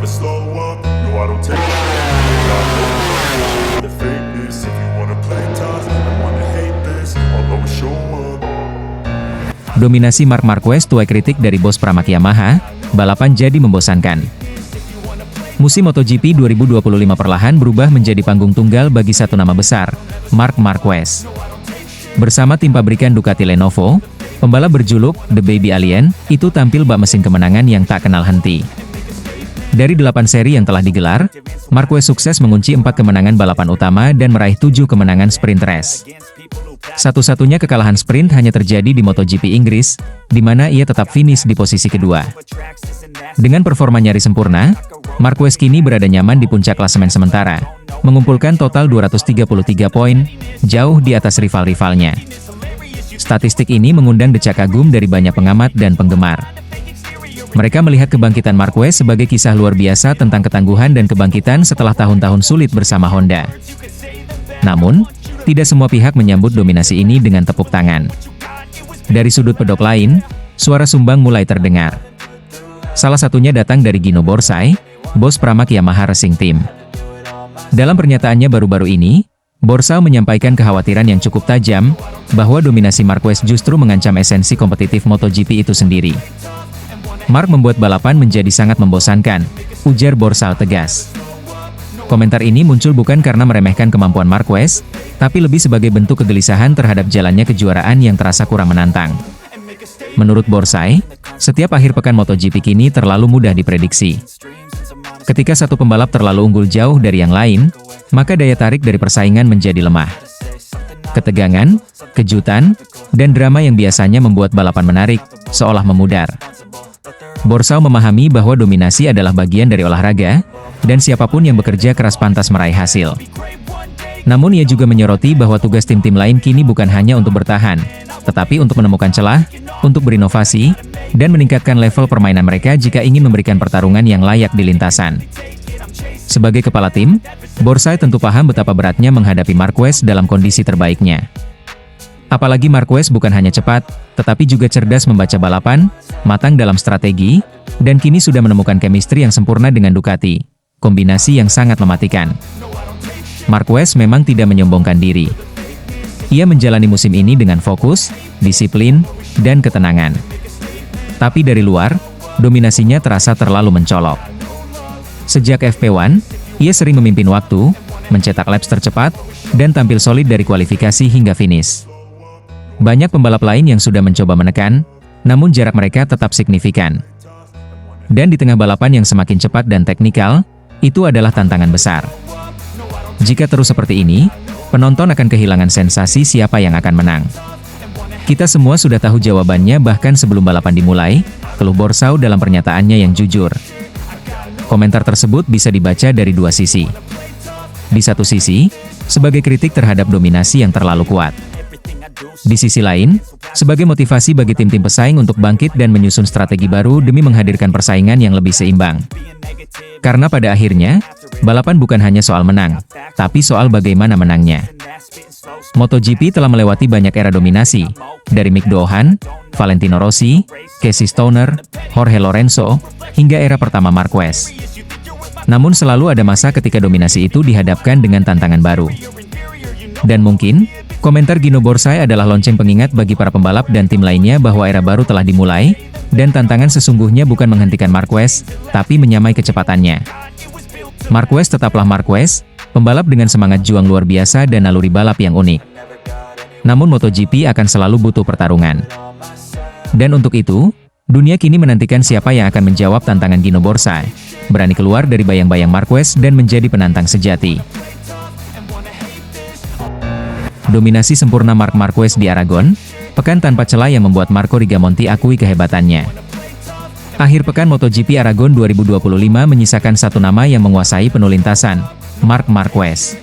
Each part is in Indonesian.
slow up. No, I don't take it. The fakeness, if you wanna play tough and wanna hate this, I'll always show up. Dominasi Marc Marquez tuai kritik dari bos Pramac Yamaha, balapan jadi membosankan. Musim MotoGP 2025 perlahan berubah menjadi panggung tunggal bagi satu nama besar, Marc Marquez. Bersama tim pabrikan Ducati Lenovo, pembalap berjuluk The Baby Alien itu tampil bak mesin kemenangan yang tak kenal henti. Dari 8 seri yang telah digelar, Marquez sukses mengunci 4 kemenangan balapan utama dan meraih 7 kemenangan sprint race. Satu-satunya kekalahan sprint hanya terjadi di MotoGP Inggris, di mana ia tetap finish di posisi kedua. Dengan performa nyaris sempurna, Marquez kini berada nyaman di puncak klasemen sementara, mengumpulkan total 233 poin, jauh di atas rival-rivalnya. Statistik ini mengundang decak kagum dari banyak pengamat dan penggemar. Mereka melihat kebangkitan Marquez sebagai kisah luar biasa tentang ketangguhan dan kebangkitan setelah tahun-tahun sulit bersama Honda. Namun, tidak semua pihak menyambut dominasi ini dengan tepuk tangan. Dari sudut pedok lain, suara sumbang mulai terdengar. Salah satunya datang dari Gino Borsai, bos Pramac Yamaha Racing Team. Dalam pernyataannya baru-baru ini, Borsai menyampaikan kekhawatiran yang cukup tajam, bahwa dominasi Marquez justru mengancam esensi kompetitif MotoGP itu sendiri. Marc membuat balapan menjadi sangat membosankan, ujar Borsai tegas. Komentar ini muncul bukan karena meremehkan kemampuan Marquez, tapi lebih sebagai bentuk kegelisahan terhadap jalannya kejuaraan yang terasa kurang menantang. Menurut Borsai, setiap akhir pekan MotoGP kini terlalu mudah diprediksi. Ketika satu pembalap terlalu unggul jauh dari yang lain, maka daya tarik dari persaingan menjadi lemah. Ketegangan, kejutan, dan drama yang biasanya membuat balapan menarik, seolah memudar. Borsai memahami bahwa dominasi adalah bagian dari olahraga, dan siapapun yang bekerja keras pantas meraih hasil. Namun ia juga menyoroti bahwa tugas tim-tim lain kini bukan hanya untuk bertahan, tetapi untuk menemukan celah, untuk berinovasi, dan meningkatkan level permainan mereka jika ingin memberikan pertarungan yang layak di lintasan. Sebagai kepala tim, Borsai tentu paham betapa beratnya menghadapi Marquez dalam kondisi terbaiknya. Apalagi Marquez bukan hanya cepat, tetapi juga cerdas membaca balapan, matang dalam strategi, dan kini sudah menemukan chemistry yang sempurna dengan Ducati, kombinasi yang sangat mematikan. Marquez memang tidak menyombongkan diri. Ia menjalani musim ini dengan fokus, disiplin, dan ketenangan. Tapi dari luar, dominasinya terasa terlalu mencolok. Sejak FP1, ia sering memimpin waktu, mencetak laps tercepat, dan tampil solid dari kualifikasi hingga finish. Banyak pembalap lain yang sudah mencoba menekan, namun jarak mereka tetap signifikan. Dan di tengah balapan yang semakin cepat dan teknikal, itu adalah tantangan besar. Jika terus seperti ini, penonton akan kehilangan sensasi siapa yang akan menang. Kita semua sudah tahu jawabannya bahkan sebelum balapan dimulai, keluh Borsai dalam pernyataannya yang jujur. Komentar tersebut bisa dibaca dari dua sisi. Di satu sisi, sebagai kritik terhadap dominasi yang terlalu kuat. Di sisi lain, sebagai motivasi bagi tim-tim pesaing untuk bangkit dan menyusun strategi baru demi menghadirkan persaingan yang lebih seimbang. Karena pada akhirnya, balapan bukan hanya soal menang, tapi soal bagaimana menangnya. MotoGP telah melewati banyak era dominasi, dari Mick Doohan, Valentino Rossi, Casey Stoner, Jorge Lorenzo, hingga era pertama Marquez. Namun selalu ada masa ketika dominasi itu dihadapkan dengan tantangan baru. Dan mungkin, komentar Gino Borsai adalah lonceng pengingat bagi para pembalap dan tim lainnya bahwa era baru telah dimulai, dan tantangan sesungguhnya bukan menghentikan Marquez, tapi menyamai kecepatannya. Marquez tetaplah Marquez, pembalap dengan semangat juang luar biasa dan naluri balap yang unik. Namun MotoGP akan selalu butuh pertarungan. Dan untuk itu, dunia kini menantikan siapa yang akan menjawab tantangan Gino Borsai, berani keluar dari bayang-bayang Marquez dan menjadi penantang sejati. Dominasi sempurna Marc Marquez di Aragon, pekan tanpa celah yang membuat Marco Rigamonti akui kehebatannya. Akhir pekan MotoGP Aragon 2025 menyisakan satu nama yang menguasai penuh lintasan, Marc Marquez.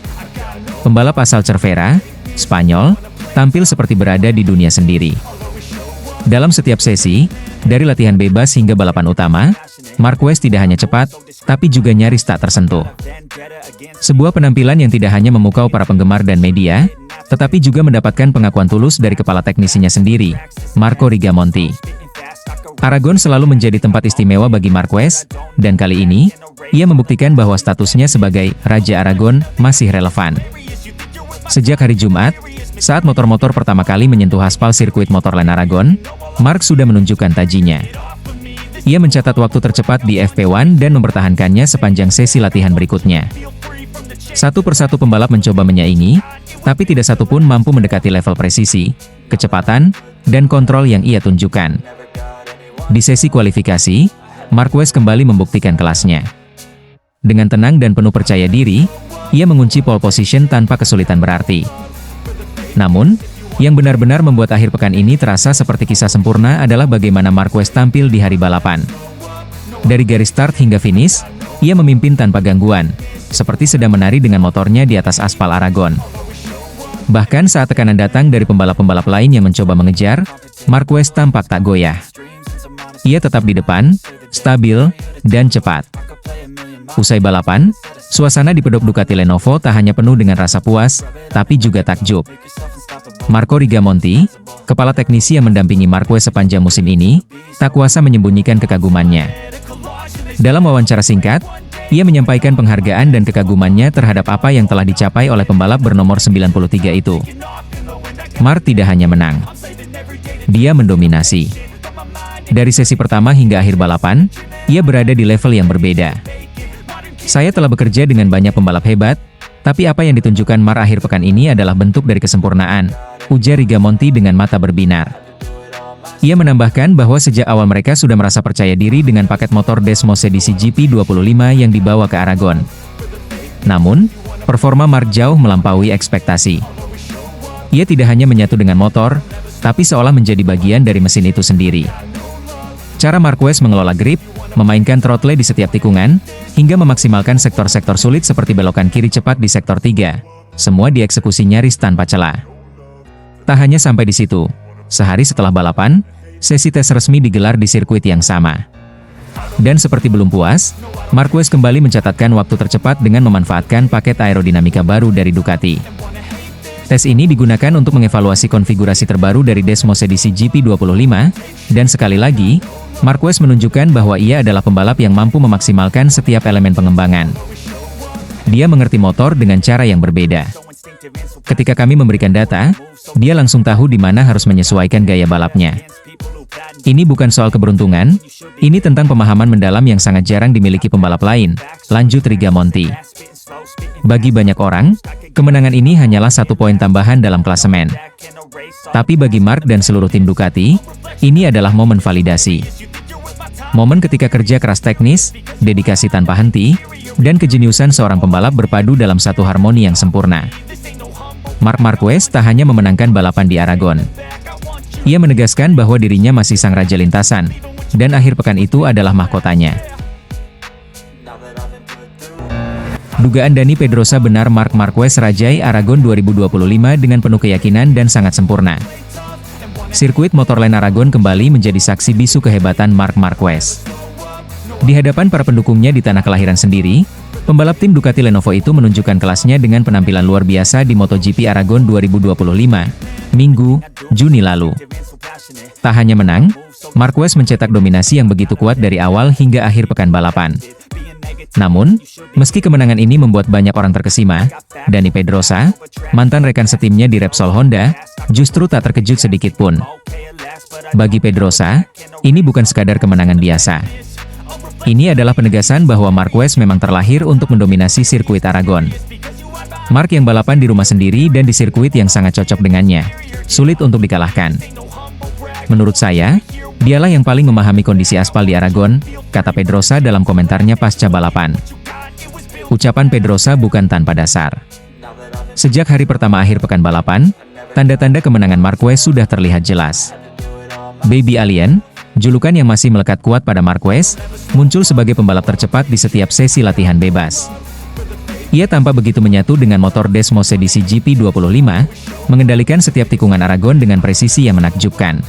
Pembalap asal Cervera, Spanyol, tampil seperti berada di dunia sendiri. Dalam setiap sesi, dari latihan bebas hingga balapan utama, Marquez tidak hanya cepat, tapi juga nyaris tak tersentuh. Sebuah penampilan yang tidak hanya memukau para penggemar dan media, tetapi juga mendapatkan pengakuan tulus dari kepala teknisinya sendiri, Marco Rigamonti. Aragon selalu menjadi tempat istimewa bagi Marquez, dan kali ini, ia membuktikan bahwa statusnya sebagai Raja Aragon masih relevan. Sejak hari Jumat, saat motor-motor pertama kali menyentuh aspal sirkuit Motorland Aragon, Mark sudah menunjukkan tajinya. Ia mencatat waktu tercepat di FP1 dan mempertahankannya sepanjang sesi latihan berikutnya. Satu persatu pembalap mencoba menyaingi, tapi tidak satu pun mampu mendekati level presisi, kecepatan, dan kontrol yang ia tunjukkan. Di sesi kualifikasi, Marquez kembali membuktikan kelasnya. Dengan tenang dan penuh percaya diri, ia mengunci pole position tanpa kesulitan berarti. Namun, yang benar-benar membuat akhir pekan ini terasa seperti kisah sempurna adalah bagaimana Marquez tampil di hari balapan. Dari garis start hingga finish, ia memimpin tanpa gangguan, seperti sedang menari dengan motornya di atas aspal Aragon. Bahkan saat tekanan datang dari pembalap-pembalap lain yang mencoba mengejar, Marquez tampak tak goyah. Ia tetap di depan, stabil, dan cepat. Usai balapan, suasana di pedok Ducati Lenovo tak hanya penuh dengan rasa puas, tapi juga takjub. Marco Rigamonti, kepala teknisi yang mendampingi Marquez sepanjang musim ini, tak kuasa menyembunyikan kekagumannya. Dalam wawancara singkat, ia menyampaikan penghargaan dan kekagumannya terhadap apa yang telah dicapai oleh pembalap bernomor 93 itu. Mark tidak hanya menang, dia mendominasi. Dari sesi pertama hingga akhir balapan, ia berada di level yang berbeda. Saya telah bekerja dengan banyak pembalap hebat, tapi apa yang ditunjukkan Mark akhir pekan ini adalah bentuk dari kesempurnaan, ujar Rigamonti dengan mata berbinar. Ia menambahkan bahwa sejak awal mereka sudah merasa percaya diri dengan paket motor Desmos edisi GP25 yang dibawa ke Aragon. Namun, performa Mark jauh melampaui ekspektasi. Ia tidak hanya menyatu dengan motor, tapi seolah menjadi bagian dari mesin itu sendiri. Cara Marquez mengelola grip, memainkan throttle di setiap tikungan, hingga memaksimalkan sektor-sektor sulit seperti belokan kiri cepat di sektor 3. Semua dieksekusi nyaris tanpa celah. Tak hanya sampai di situ, sehari setelah balapan, sesi tes resmi digelar di sirkuit yang sama. Dan seperti belum puas, Marquez kembali mencatatkan waktu tercepat dengan memanfaatkan paket aerodinamika baru dari Ducati. Tes ini digunakan untuk mengevaluasi konfigurasi terbaru dari Desmos edisi GP25, dan sekali lagi, Marquez menunjukkan bahwa ia adalah pembalap yang mampu memaksimalkan setiap elemen pengembangan. Dia mengerti motor dengan cara yang berbeda. Ketika kami memberikan data, dia langsung tahu di mana harus menyesuaikan gaya balapnya. Ini bukan soal keberuntungan, ini tentang pemahaman mendalam yang sangat jarang dimiliki pembalap lain, lanjut Rigamonti. Bagi banyak orang, kemenangan ini hanyalah 1 poin tambahan dalam klasemen. Tapi bagi Mark dan seluruh tim Ducati, ini adalah momen validasi. Momen ketika kerja keras teknis, dedikasi tanpa henti, dan kejeniusan seorang pembalap berpadu dalam satu harmoni yang sempurna. Marc Marquez tak hanya memenangkan balapan di Aragon. Ia menegaskan bahwa dirinya masih sang raja lintasan, dan akhir pekan itu adalah mahkotanya. Dugaan Dani Pedrosa benar, Marc Marquez rajai Aragon 2025 dengan penuh keyakinan dan sangat sempurna. Sirkuit Motorland Aragon kembali menjadi saksi bisu kehebatan Marc Marquez. Di hadapan para pendukungnya di tanah kelahiran sendiri, pembalap tim Ducati Lenovo itu menunjukkan kelasnya dengan penampilan luar biasa di MotoGP Aragon 2025, Minggu, Juni lalu. Tak hanya menang, Marquez mencetak dominasi yang begitu kuat dari awal hingga akhir pekan balapan. Namun, meski kemenangan ini membuat banyak orang terkesima, Dani Pedrosa, mantan rekan setimnya di Repsol Honda, justru tak terkejut sedikit pun. Bagi Pedrosa, ini bukan sekadar kemenangan biasa. Ini adalah penegasan bahwa Marquez memang terlahir untuk mendominasi sirkuit Aragon. Marc yang balapan di rumah sendiri dan di sirkuit yang sangat cocok dengannya, sulit untuk dikalahkan. Menurut saya, dialah yang paling memahami kondisi aspal di Aragon, kata Pedrosa dalam komentarnya pasca balapan. Ucapan Pedrosa bukan tanpa dasar. Sejak hari pertama akhir pekan balapan, tanda-tanda kemenangan Marquez sudah terlihat jelas. Baby Alien, julukan yang masih melekat kuat pada Marquez, muncul sebagai pembalap tercepat di setiap sesi latihan bebas. Ia tampak begitu menyatu dengan motor Desmos edisi GP25, mengendalikan setiap tikungan Aragon dengan presisi yang menakjubkan.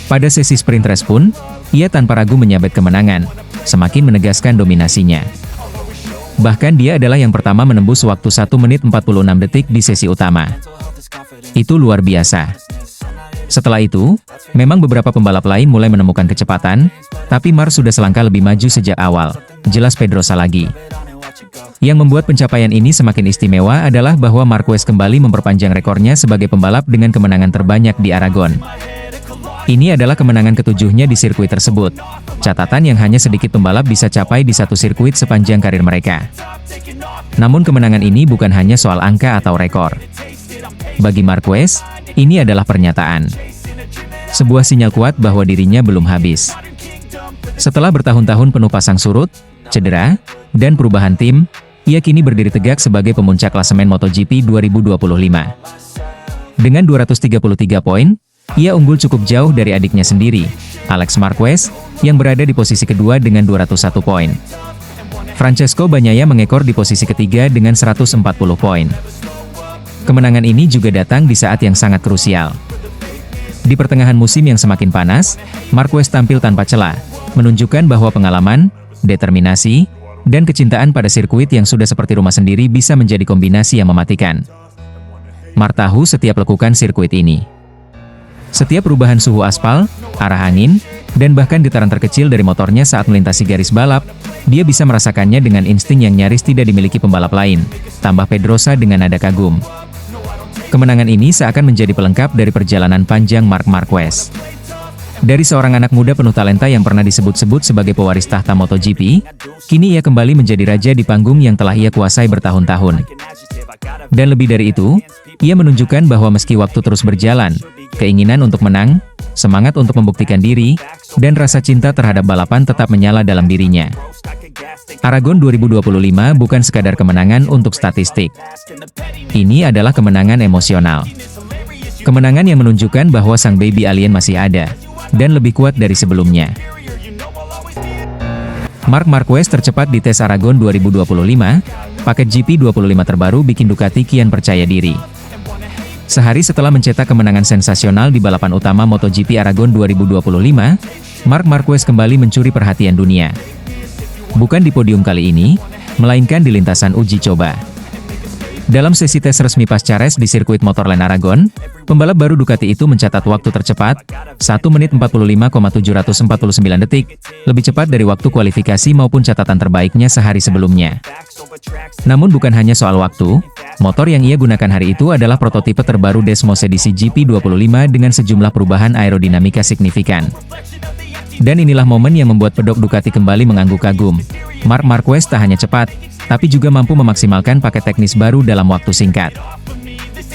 Pada sesi sprint race pun, ia tanpa ragu menyabet kemenangan, semakin menegaskan dominasinya. Bahkan dia adalah yang pertama menembus waktu 1 menit 46 detik di sesi utama. Itu luar biasa. Setelah itu, memang beberapa pembalap lain mulai menemukan kecepatan, tapi Marc sudah selangkah lebih maju sejak awal, jelas Pedrosa lagi. Yang membuat pencapaian ini semakin istimewa adalah bahwa Marquez kembali memperpanjang rekornya sebagai pembalap dengan kemenangan terbanyak di Aragon. Ini adalah kemenangan ketujuhnya di sirkuit tersebut, catatan yang hanya sedikit pembalap bisa capai di satu sirkuit sepanjang karir mereka. Namun kemenangan ini bukan hanya soal angka atau rekor. Bagi Marquez, ini adalah pernyataan. Sebuah sinyal kuat bahwa dirinya belum habis. Setelah bertahun-tahun penuh pasang surut, cedera, dan perubahan tim, ia kini berdiri tegak sebagai pemuncak klasemen MotoGP 2025. Dengan 233 poin, ia unggul cukup jauh dari adiknya sendiri, Alex Marquez, yang berada di posisi kedua dengan 201 poin. Francesco Bagnaia mengekor di posisi ketiga dengan 140 poin. Kemenangan ini juga datang di saat yang sangat krusial. Di pertengahan musim yang semakin panas, Marquez tampil tanpa celah, menunjukkan bahwa pengalaman, determinasi, dan kecintaan pada sirkuit yang sudah seperti rumah sendiri bisa menjadi kombinasi yang mematikan. Marc tahu setiap lekukan sirkuit ini. Setiap perubahan suhu aspal, arah angin, dan bahkan getaran terkecil dari motornya saat melintasi garis balap, dia bisa merasakannya dengan insting yang nyaris tidak dimiliki pembalap lain, tambah Pedrosa dengan nada kagum. Kemenangan ini seakan menjadi pelengkap dari perjalanan panjang Marc Marquez. Dari seorang anak muda penuh talenta yang pernah disebut-sebut sebagai pewaris tahta MotoGP, kini ia kembali menjadi raja di panggung yang telah ia kuasai bertahun-tahun. Dan lebih dari itu, ia menunjukkan bahwa meski waktu terus berjalan, keinginan untuk menang, semangat untuk membuktikan diri, dan rasa cinta terhadap balapan tetap menyala dalam dirinya. Aragon 2025 bukan sekadar kemenangan untuk statistik. Ini adalah kemenangan emosional. Kemenangan yang menunjukkan bahwa sang baby alien masih ada, dan lebih kuat dari sebelumnya. Marc Marquez tercepat di tes Aragon 2025, paket GP25 terbaru bikin Ducati kian percaya diri. Sehari setelah mencetak kemenangan sensasional di balapan utama MotoGP Aragon 2025, Marc Marquez kembali mencuri perhatian dunia. Bukan di podium kali ini, melainkan di lintasan uji coba. Dalam sesi tes resmi pasca race di sirkuit Motorland Aragon, pembalap baru Ducati itu mencatat waktu tercepat, 1 menit 45,749 detik, lebih cepat dari waktu kualifikasi maupun catatan terbaiknya sehari sebelumnya. Namun bukan hanya soal waktu, motor yang ia gunakan hari itu adalah prototipe terbaru Desmos edisi GP25 dengan sejumlah perubahan aerodinamika signifikan. Dan inilah momen yang membuat pedok Ducati kembali mengangguk kagum. Marc Marquez tak hanya cepat, tapi juga mampu memaksimalkan paket teknis baru dalam waktu singkat.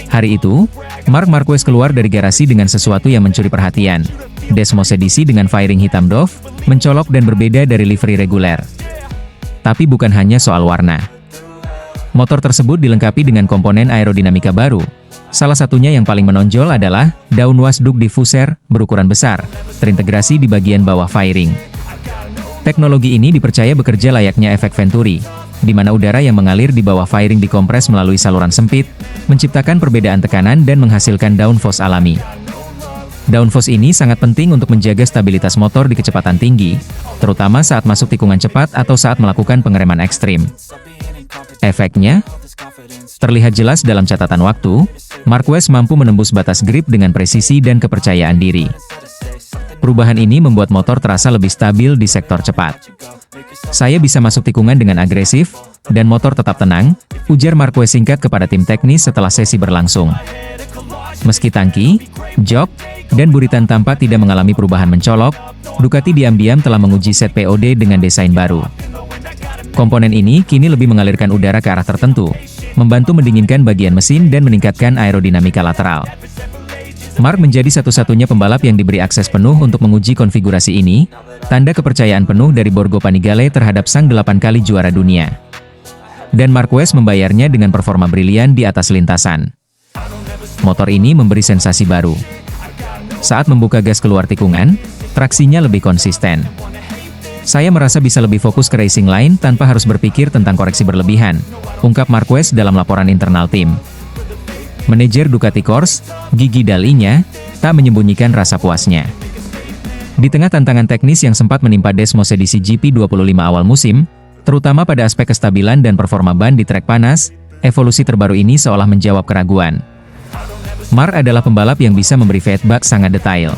Hari itu, Marc Marquez keluar dari garasi dengan sesuatu yang mencuri perhatian. Desmos edisi dengan fairing hitam Dove, mencolok dan berbeda dari livery reguler. Tapi bukan hanya soal warna. Motor tersebut dilengkapi dengan komponen aerodinamika baru. Salah satunya yang paling menonjol adalah downwash duct diffuser berukuran besar, terintegrasi di bagian bawah fairing. Teknologi ini dipercaya bekerja layaknya efek Venturi, di mana udara yang mengalir di bawah fairing dikompres melalui saluran sempit, menciptakan perbedaan tekanan dan menghasilkan downforce alami. Downforce ini sangat penting untuk menjaga stabilitas motor di kecepatan tinggi, terutama saat masuk tikungan cepat atau saat melakukan pengereman ekstrim. Efeknya terlihat jelas dalam catatan waktu. Marquez mampu menembus batas grip dengan presisi dan kepercayaan diri. Perubahan ini membuat motor terasa lebih stabil di sektor cepat. Saya bisa masuk tikungan dengan agresif, dan motor tetap tenang, ujar Marquez singkat kepada tim teknis setelah sesi berlangsung. Meski tangki, jok, dan buritan tampak tidak mengalami perubahan mencolok, Ducati diam-diam telah menguji set POD dengan desain baru. Komponen ini kini lebih mengalirkan udara ke arah tertentu, membantu mendinginkan bagian mesin dan meningkatkan aerodinamika lateral. Marc menjadi satu-satunya pembalap yang diberi akses penuh untuk menguji konfigurasi ini, tanda kepercayaan penuh dari Borgo Panigale terhadap sang 8 kali juara dunia. Dan Marquez membayarnya dengan performa brilian di atas lintasan. Motor ini memberi sensasi baru. Saat membuka gas keluar tikungan, traksinya lebih konsisten. Saya merasa bisa lebih fokus ke racing line tanpa harus berpikir tentang koreksi berlebihan, ungkap Marquez dalam laporan internal tim. Manajer Ducati Corse, Gigi Dall'Igna, tak menyembunyikan rasa puasnya. Di tengah tantangan teknis yang sempat menimpa Desmos edisi GP25 awal musim, terutama pada aspek kestabilan dan performa ban di trek panas, evolusi terbaru ini seolah menjawab keraguan. Mark adalah pembalap yang bisa memberi feedback sangat detail.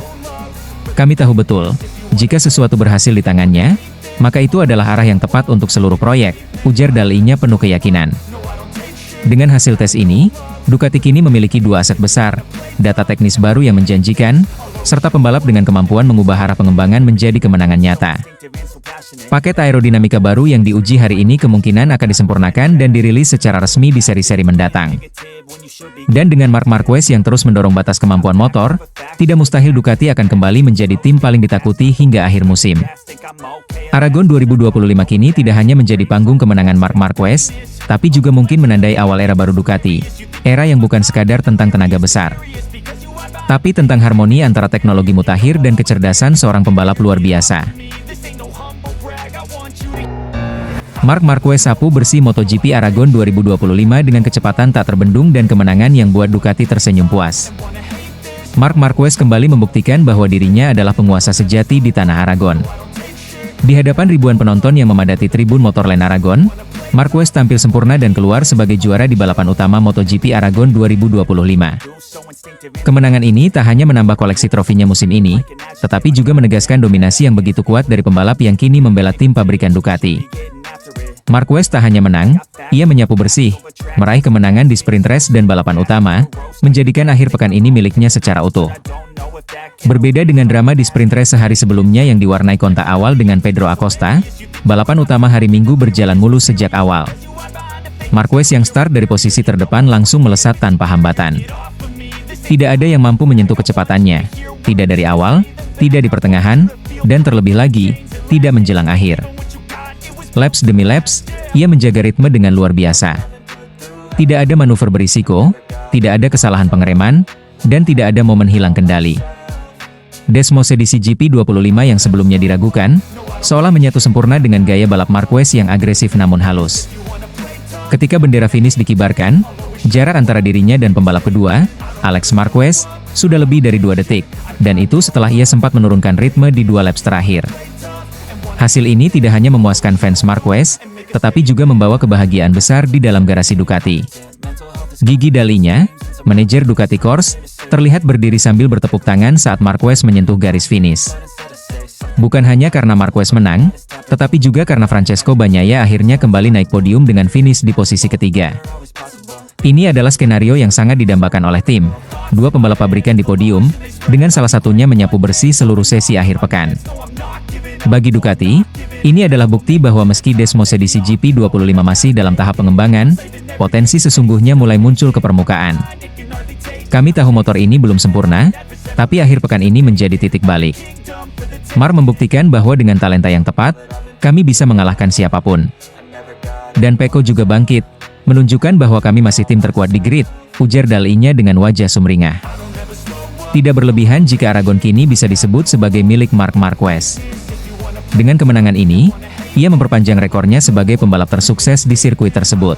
Kami tahu betul, jika sesuatu berhasil di tangannya, maka itu adalah arah yang tepat untuk seluruh proyek, ujar dalinya penuh keyakinan. Dengan hasil tes ini, Ducati kini memiliki dua aset besar, data teknis baru yang menjanjikan, serta pembalap dengan kemampuan mengubah arah pengembangan menjadi kemenangan nyata. Paket aerodinamika baru yang diuji hari ini kemungkinan akan disempurnakan dan dirilis secara resmi di seri-seri mendatang. Dan dengan Marc Marquez yang terus mendorong batas kemampuan motor, tidak mustahil Ducati akan kembali menjadi tim paling ditakuti hingga akhir musim. Aragon 2025 kini tidak hanya menjadi panggung kemenangan Marc Marquez, tapi juga mungkin menandai awal era baru Ducati, era yang bukan sekadar tentang tenaga besar, tapi tentang harmoni antara teknologi mutakhir dan kecerdasan seorang pembalap luar biasa. Marc Marquez sapu bersih MotoGP Aragon 2025 dengan kecepatan tak terbendung dan kemenangan yang buat Ducati tersenyum puas. Marc Marquez kembali membuktikan bahwa dirinya adalah penguasa sejati di tanah Aragon. Di hadapan ribuan penonton yang memadati tribun Motorland Aragon, Marquez tampil sempurna dan keluar sebagai juara di balapan utama MotoGP Aragon 2025. Kemenangan ini tak hanya menambah koleksi trofinya musim ini, tetapi juga menegaskan dominasi yang begitu kuat dari pembalap yang kini membela tim pabrikan Ducati. Marquez tak hanya menang, ia menyapu bersih, meraih kemenangan di sprint race dan balapan utama, menjadikan akhir pekan ini miliknya secara utuh. Berbeda dengan drama di sprint race sehari sebelumnya yang diwarnai kontak awal dengan Pedro Acosta, balapan utama hari Minggu berjalan mulus sejak awal. Marquez yang start dari posisi terdepan langsung melesat tanpa hambatan. Tidak ada yang mampu menyentuh kecepatannya, tidak dari awal, tidak di pertengahan, dan terlebih lagi, tidak menjelang akhir. Laps demi laps, ia menjaga ritme dengan luar biasa. Tidak ada manuver berisiko, tidak ada kesalahan pengereman, dan tidak ada momen hilang kendali. Desmosedici GP25 yang sebelumnya diragukan, seolah menyatu sempurna dengan gaya balap Marquez yang agresif namun halus. Ketika bendera finish dikibarkan, jarak antara dirinya dan pembalap kedua, Alex Marquez, sudah lebih dari 2 detik, dan itu setelah ia sempat menurunkan ritme di 2 laps terakhir. Hasil ini tidak hanya memuaskan fans Marquez, tetapi juga membawa kebahagiaan besar di dalam garasi Ducati. Gigi Dalinya, manajer Ducati Corse, terlihat berdiri sambil bertepuk tangan saat Marquez menyentuh garis finish. Bukan hanya karena Marquez menang, tetapi juga karena Francesco Bagnaia akhirnya kembali naik podium dengan finish di posisi ketiga. Ini adalah skenario yang sangat didambakan oleh tim. 2 pembalap pabrikan di podium, dengan salah satunya menyapu bersih seluruh sesi akhir pekan. Bagi Ducati, ini adalah bukti bahwa meski Desmosedici GP25 masih dalam tahap pengembangan, potensi sesungguhnya mulai muncul ke permukaan. Kami tahu motor ini belum sempurna, tapi akhir pekan ini menjadi titik balik. Marc membuktikan bahwa dengan talenta yang tepat, kami bisa mengalahkan siapapun. Dan Pecco juga bangkit, menunjukkan bahwa kami masih tim terkuat di grid, ujar dalinya dengan wajah sumringah. Tidak berlebihan jika Aragon kini bisa disebut sebagai milik Marc Marquez. Dengan kemenangan ini, ia memperpanjang rekornya sebagai pembalap tersukses di sirkuit tersebut.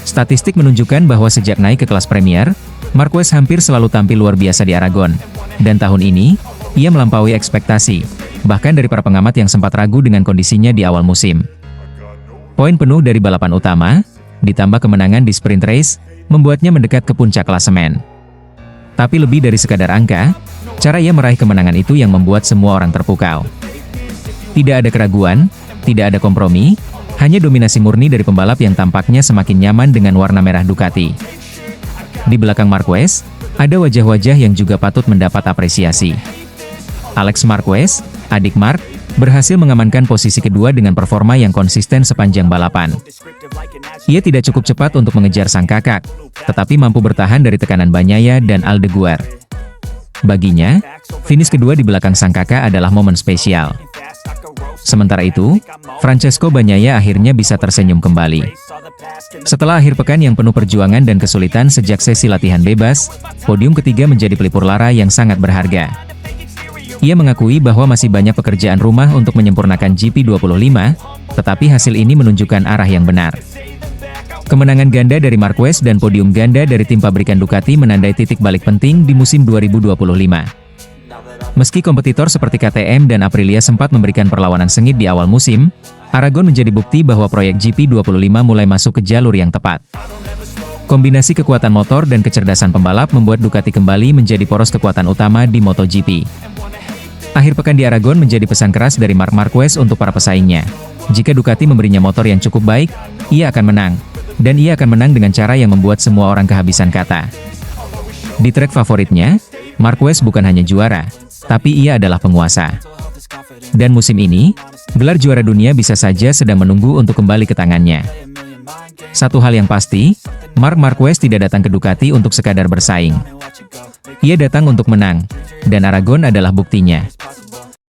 Statistik menunjukkan bahwa sejak naik ke kelas Premier, Marquez hampir selalu tampil luar biasa di Aragon. Dan tahun ini, ia melampaui ekspektasi, bahkan dari para pengamat yang sempat ragu dengan kondisinya di awal musim. Poin penuh dari balapan utama, ditambah kemenangan di sprint race, membuatnya mendekat ke puncak klasemen. Tapi lebih dari sekadar angka, cara ia meraih kemenangan itu yang membuat semua orang terpukau. Tidak ada keraguan, tidak ada kompromi, hanya dominasi murni dari pembalap yang tampaknya semakin nyaman dengan warna merah Ducati. Di belakang Marquez, ada wajah-wajah yang juga patut mendapat apresiasi. Alex Marquez, adik Marc, berhasil mengamankan posisi kedua dengan performa yang konsisten sepanjang balapan. Ia tidak cukup cepat untuk mengejar sang kakak, tetapi mampu bertahan dari tekanan Bagnaia dan Aldeguer. Baginya, finish kedua di belakang sang kakak adalah momen spesial. Sementara itu, Francesco Bagnaia akhirnya bisa tersenyum kembali. Setelah akhir pekan yang penuh perjuangan dan kesulitan sejak sesi latihan bebas, podium ketiga menjadi pelipur lara yang sangat berharga. Ia mengakui bahwa masih banyak pekerjaan rumah untuk menyempurnakan GP25, tetapi hasil ini menunjukkan arah yang benar. Kemenangan ganda dari Marquez dan podium ganda dari tim pabrikan Ducati menandai titik balik penting di musim 2025. Meski kompetitor seperti KTM dan Aprilia sempat memberikan perlawanan sengit di awal musim, Aragon menjadi bukti bahwa proyek GP25 mulai masuk ke jalur yang tepat. Kombinasi kekuatan motor dan kecerdasan pembalap membuat Ducati kembali menjadi poros kekuatan utama di MotoGP. Akhir pekan di Aragon menjadi pesan keras dari Marc Marquez untuk para pesaingnya. Jika Ducati memberinya motor yang cukup baik, ia akan menang. Dan ia akan menang dengan cara yang membuat semua orang kehabisan kata. Di trek favoritnya, Marquez bukan hanya juara, tapi ia adalah penguasa. Dan musim ini, gelar juara dunia bisa saja sedang menunggu untuk kembali ke tangannya. Satu hal yang pasti, Marc Marquez tidak datang ke Ducati untuk sekadar bersaing. Ia datang untuk menang, dan Aragon adalah buktinya.